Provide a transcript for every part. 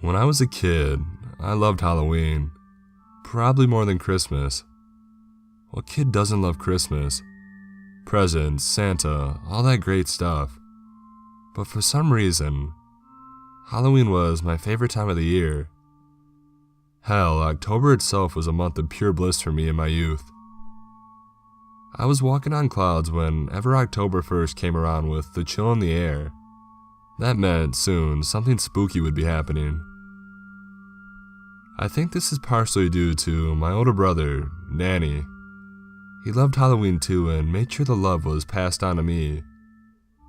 When I was a kid, I loved Halloween. Probably more than Christmas. What kid doesn't love Christmas? Presents, Santa, all that great stuff. But for some reason, Halloween was my favorite time of the year. Hell, October itself was a month of pure bliss for me in my youth. I was walking on clouds whenever October 1st came around with the chill in the air. That meant soon something spooky would be happening. I think this is partially due to my older brother, Danny. He loved Halloween too and made sure the love was passed on to me.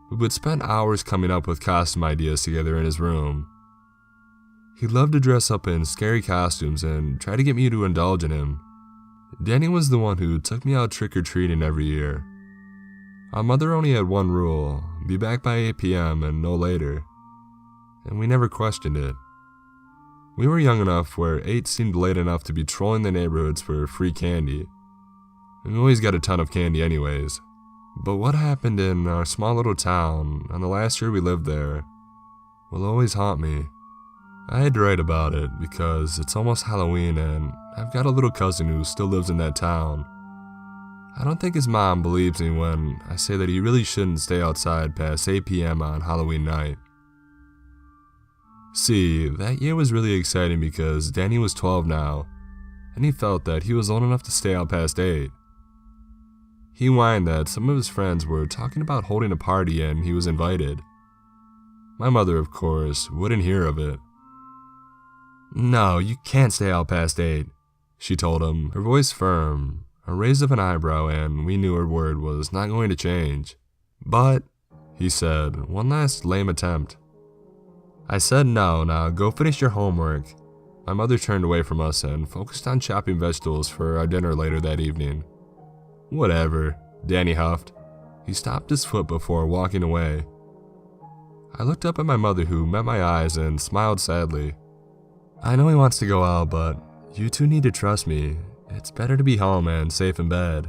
We would spend hours coming up with costume ideas together in his room. He loved to dress up in scary costumes and try to get me to indulge in him. Danny was the one who took me out trick-or-treating every year. Our mother only had one rule: be back by 8 p.m. and no later. And we never questioned it. We were young enough where 8 seemed late enough to be trolling the neighborhoods for free candy. And we always got a ton of candy anyways. But what happened in our small little town on the last year we lived there will always haunt me. I had to write about it because it's almost Halloween and I've got a little cousin who still lives in that town. I don't think his mom believes me when I say that he really shouldn't stay outside past 8 p.m. on Halloween night. See, that year was really exciting because Danny was 12 now, and he felt that he was old enough to stay out past 8. He whined that some of his friends were talking about holding a party and he was invited. My mother, of course, wouldn't hear of it. "No, you can't stay out past 8, she told him, her voice firm, a raise of an eyebrow, and we knew her word was not going to change. "But," he said, one last lame attempt. I said no, now go finish your homework. My mother turned away from us and focused on chopping vegetables for our dinner later that evening. "Whatever," Danny huffed. He stopped his foot before walking away. I looked up at my mother, who met my eyes and smiled sadly. "I know he wants to go out, but you two need to trust me. It's better to be home and safe in bed,"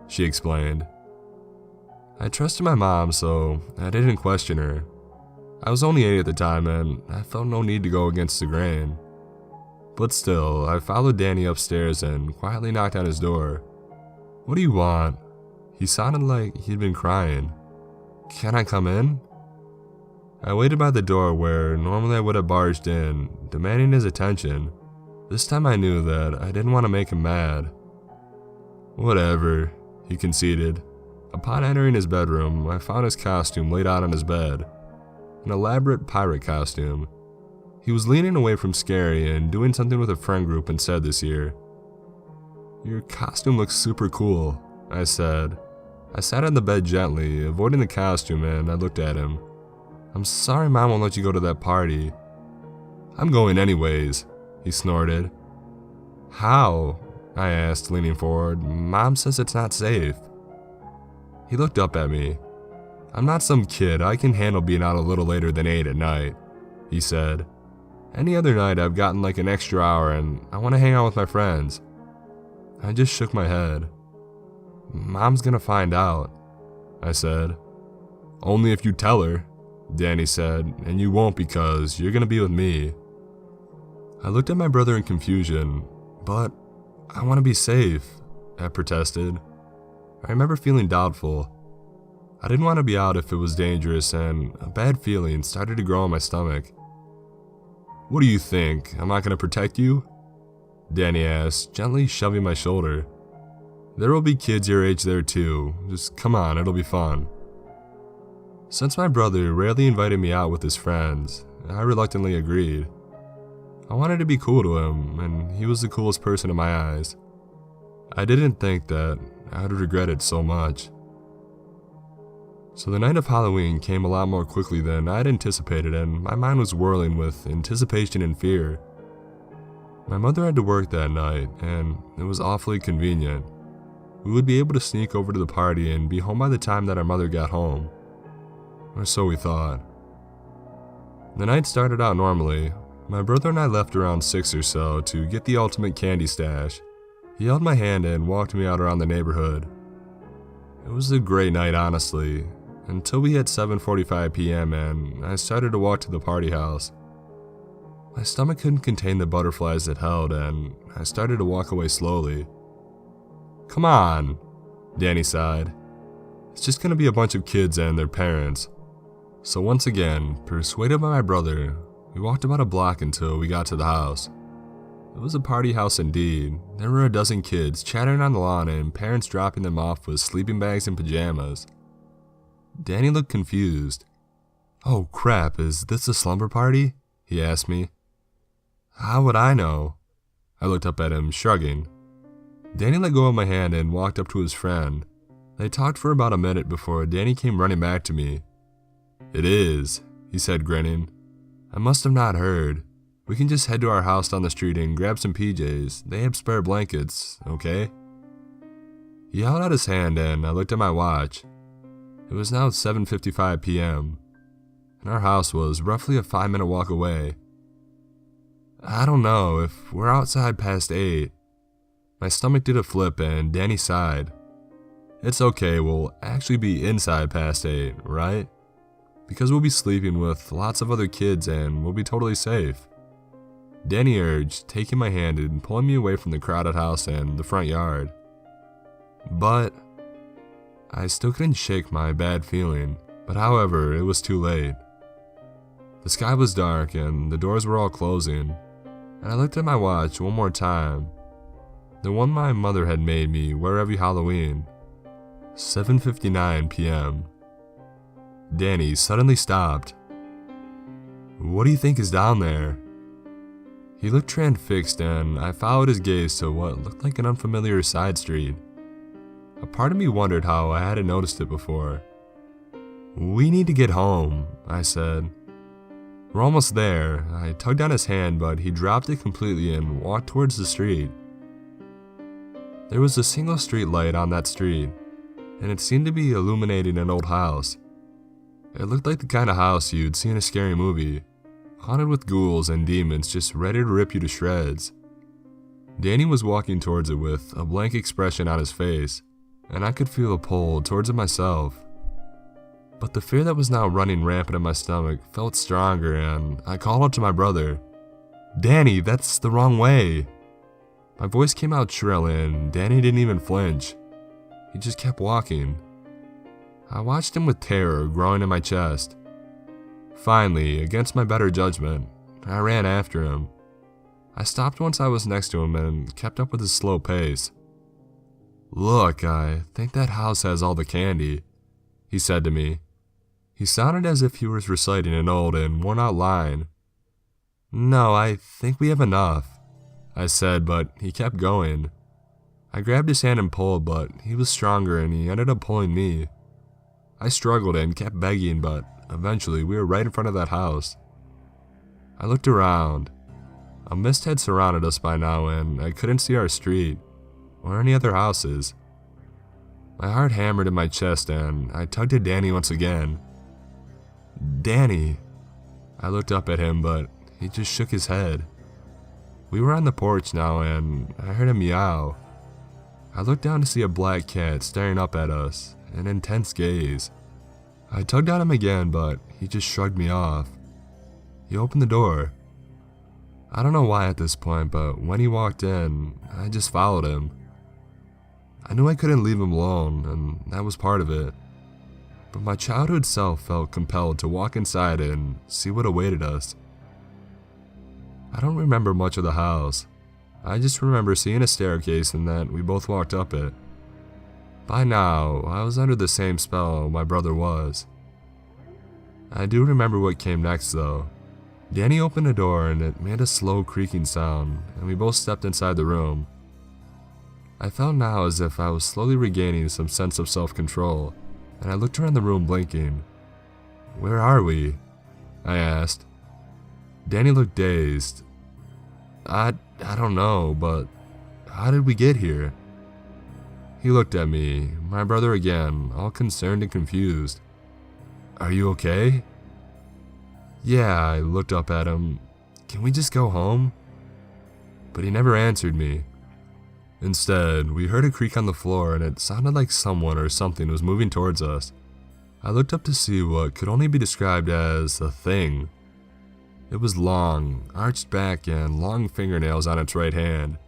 she explained. I trusted my mom, so I didn't question her. I was only 8 at the time and I felt no need to go against the grain. But still, I followed Danny upstairs and quietly knocked on his door. "What do you want?" He sounded like he'd been crying. "Can I come in?" I waited by the door where normally I would have barged in, demanding his attention. This time I knew that I didn't want to make him mad. "Whatever," he conceded. Upon entering his bedroom, I found his costume laid out on his bed. An elaborate pirate costume. He was leaning away from Scary and doing something with a friend group instead this year. "Your costume looks super cool," I said. I sat on the bed gently, avoiding the costume, and I looked at him. "I'm sorry Mom won't let you go to that party." "I'm going anyways," he snorted. "How?" I asked, leaning forward. "Mom says it's not safe." He looked up at me. "I'm not some kid, I can handle being out a little later than 8 at night," he said. "Any other night I've gotten like an extra hour and I want to hang out with my friends." I just shook my head. "Mom's gonna find out," I said. "Only if you tell her," Danny said, "and you won't because you're gonna be with me." I looked at my brother in confusion. "But I want to be safe," I protested. I remember feeling doubtful. I didn't want to be out if it was dangerous, and a bad feeling started to grow in my stomach. "What do you think? I'm not going to protect you?" Danny asked, gently shoving my shoulder. "There will be kids your age there too. Just come on, it'll be fun." Since my brother rarely invited me out with his friends, I reluctantly agreed. I wanted to be cool to him, and he was the coolest person in my eyes. I didn't think that I would regret it so much. So the night of Halloween came a lot more quickly than I had anticipated, and my mind was whirling with anticipation and fear. My mother had to work that night, and it was awfully convenient. We would be able to sneak over to the party and be home by the time that our mother got home. Or so we thought. The night started out normally. My brother and I left around 6 or so to get the ultimate candy stash. He held my hand and walked me out around the neighborhood. It was a great night, honestly, until we hit 7:45 p.m. and I started to walk to the party house. My stomach couldn't contain the butterflies it held, and I started to walk away slowly. "Come on," Danny sighed. "It's just gonna be a bunch of kids and their parents." So once again, persuaded by my brother, we walked about a block until we got to the house. It was a party house indeed. There were a dozen kids chattering on the lawn and parents dropping them off with sleeping bags and pajamas. Danny looked confused. "Oh crap, is this a slumber party?" he asked me. "How would I know?" I looked up at him, shrugging. Danny let go of my hand and walked up to his friend. They talked for about a minute before Danny came running back to me. "It is," he said, grinning. "I must have not heard. We can just head to our house down the street and grab some PJs. They have spare blankets, okay?" He held out his hand and I looked at my watch. It was now 7:55 p.m. and our house was roughly a 5-minute walk away. "I don't know if we're outside past 8. My stomach did a flip and Danny sighed. "It's okay, we'll actually be inside past 8, right? Because we'll be sleeping with lots of other kids and we'll be totally safe," Danny urged, taking my hand and pulling me away from the crowded house and the front yard. But I still couldn't shake my bad feeling, but however, it was too late. The sky was dark and the doors were all closing, and I looked at my watch one more time, the one my mother had made me wear every Halloween. 7:59 p.m. Danny suddenly stopped. "What do you think is down there?" He looked transfixed and I followed his gaze to what looked like an unfamiliar side street. A part of me wondered how I hadn't noticed it before. "We need to get home," I said. "We're almost there." I tugged on his hand, but he dropped it completely and walked towards the street. There was a single street light on that street, and it seemed to be illuminating an old house. It looked like the kind of house you'd see in a scary movie, haunted with ghouls and demons just ready to rip you to shreds. Danny was walking towards it with a blank expression on his face, and I could feel a pull towards it myself. But the fear that was now running rampant in my stomach felt stronger, and I called out to my brother, "Danny, that's the wrong way." My voice came out shrill and Danny didn't even flinch. He just kept walking. I watched him with terror growing in my chest. Finally, against my better judgment, I ran after him. I stopped once I was next to him and kept up with his slow pace. "Look, I think that house has all the candy," he said to me. He sounded as if he was reciting an old and worn-out line. "No, I think we have enough," I said, but he kept going. I grabbed his hand and pulled, but he was stronger and he ended up pulling me. I struggled and kept begging, but eventually we were right in front of that house. I looked around. A mist had surrounded us by now and I couldn't see our street or any other houses. My heart hammered in my chest and I tugged at Danny once again. "Danny." I looked up at him, but he just shook his head. We were on the porch now and I heard him meow. I looked down to see a black cat staring up at us, an intense gaze. I tugged on him again, but he just shrugged me off. He opened the door. I don't know why at this point, but when he walked in, I just followed him. I knew I couldn't leave him alone, and that was part of it. But my childhood self felt compelled to walk inside and see what awaited us. I don't remember much of the house. I just remember seeing a staircase and that we both walked up it. By now, I was under the same spell my brother was. I do remember what came next though. Danny opened a door and it made a slow creaking sound, and we both stepped inside the room. I felt now as if I was slowly regaining some sense of self-control, and I looked around the room blinking. "Where are we?" I asked. Danny looked dazed. I don't know, but how did we get here?" He looked at me, my brother again, all concerned and confused. "Are you okay?" "Yeah," I looked up at him. "Can we just go home?" But he never answered me. Instead, we heard a creak on the floor and it sounded like someone or something was moving towards us. I looked up to see what could only be described as a thing. It was long, arched back, and long fingernails on its right hand,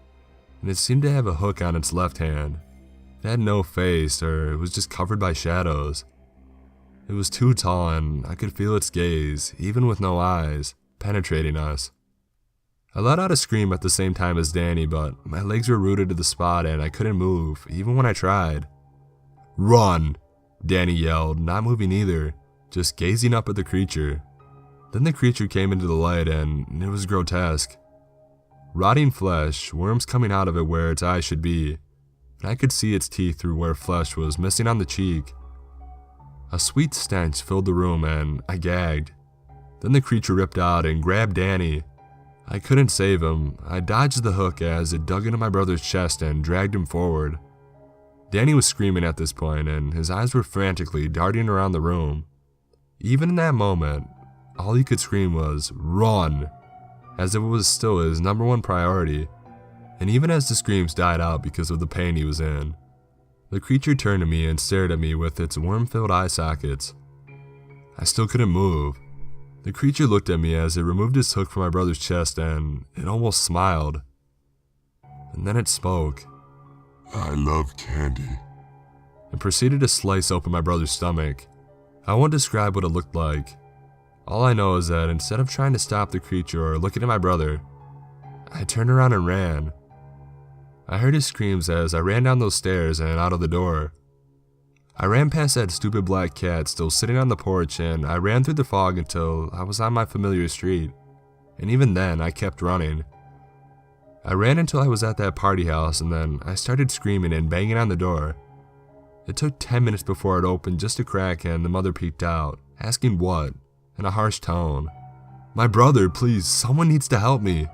and it seemed to have a hook on its left hand. It had no face, or it was just covered by shadows. It was too tall, and I could feel its gaze, even with no eyes, penetrating us. I let out a scream at the same time as Danny, but my legs were rooted to the spot and I couldn't move, even when I tried. "Run!" Danny yelled, not moving either, just gazing up at the creature. Then the creature came into the light and it was grotesque. Rotting flesh, worms coming out of it where its eyes should be, and I could see its teeth through where flesh was missing on the cheek. A sweet stench filled the room and I gagged. Then the creature ripped out and grabbed Danny. I couldn't save him. I dodged the hook as it dug into my brother's chest and dragged him forward. Danny was screaming at this point and his eyes were frantically darting around the room. Even in that moment, all he could scream was, "Run!" as if it was still his number one priority. And even as the screams died out because of the pain he was in, the creature turned to me and stared at me with its worm-filled eye sockets. I still couldn't move. The creature looked at me as it removed its hook from my brother's chest and it almost smiled. And then it spoke. "I love candy." And proceeded to slice open my brother's stomach. I won't describe what it looked like. All I know is that instead of trying to stop the creature or looking at my brother, I turned around and ran. I heard his screams as I ran down those stairs and out of the door. I ran past that stupid black cat still sitting on the porch and I ran through the fog until I was on my familiar street. And even then, I kept running. I ran until I was at that party house and then I started screaming and banging on the door. It took 10 minutes before it opened just a crack and the mother peeked out, asking what, in a harsh tone. "My brother, please, someone needs to help me."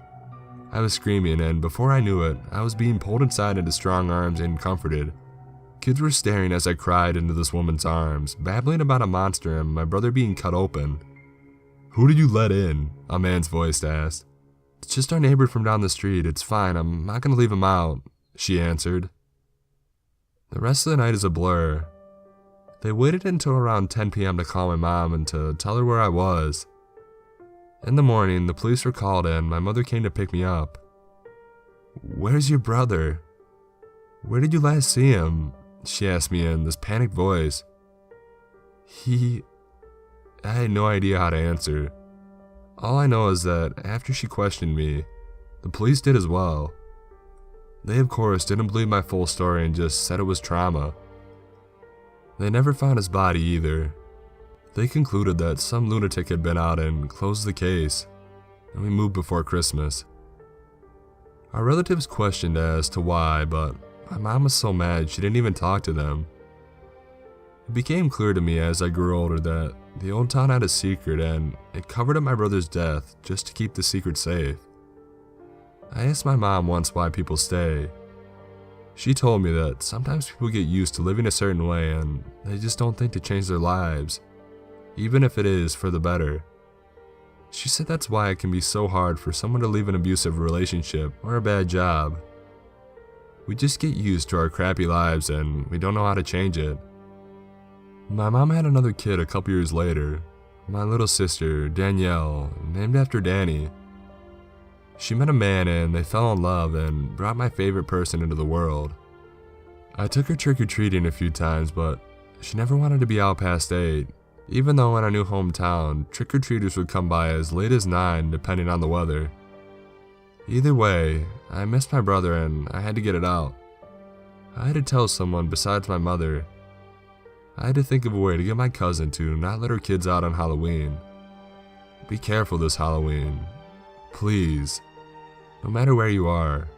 I was screaming and before I knew it, I was being pulled inside into strong arms and comforted. Kids were staring as I cried into this woman's arms, babbling about a monster and my brother being cut open. "Who did you let in?" a man's voice asked. "It's just our neighbor from down the street. It's fine. I'm not going to leave him out," she answered. The rest of the night is a blur. They waited until around 10 p.m. to call my mom and to tell her where I was. In the morning, the police were called and my mother came to pick me up. "Where's your brother? Where did you last see him?" she asked me in this panicked voice. I had no idea how to answer. All I know is that after she questioned me, the police did as well. They of course didn't believe my full story and just said it was trauma. They never found his body either. They concluded that some lunatic had been out and closed the case, and we moved before Christmas. Our relatives questioned as to why, but my mom was so mad she didn't even talk to them. It became clear to me as I grew older that the old town had a secret and it covered up my brother's death just to keep the secret safe. I asked my mom once why people stay. She told me that sometimes people get used to living a certain way and they just don't think to change their lives, even if it is for the better. She said that's why it can be so hard for someone to leave an abusive relationship or a bad job. We just get used to our crappy lives and we don't know how to change it. My mom had another kid a couple years later, my little sister, Danielle, named after Danny. She met a man and they fell in love and brought my favorite person into the world. I took her trick-or-treating a few times, but she never wanted to be out past 8, even though in our new hometown, trick-or-treaters would come by as late as 9 depending on the weather. Either way, I missed my brother and I had to get it out. I had to tell someone besides my mother. I had to think of a way to get my cousin to not let her kids out on Halloween. Be careful this Halloween. Please. No matter where you are.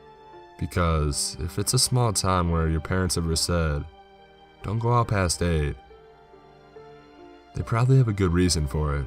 Because if it's a small town where your parents ever said, "Don't go out past 8," they probably have a good reason for it.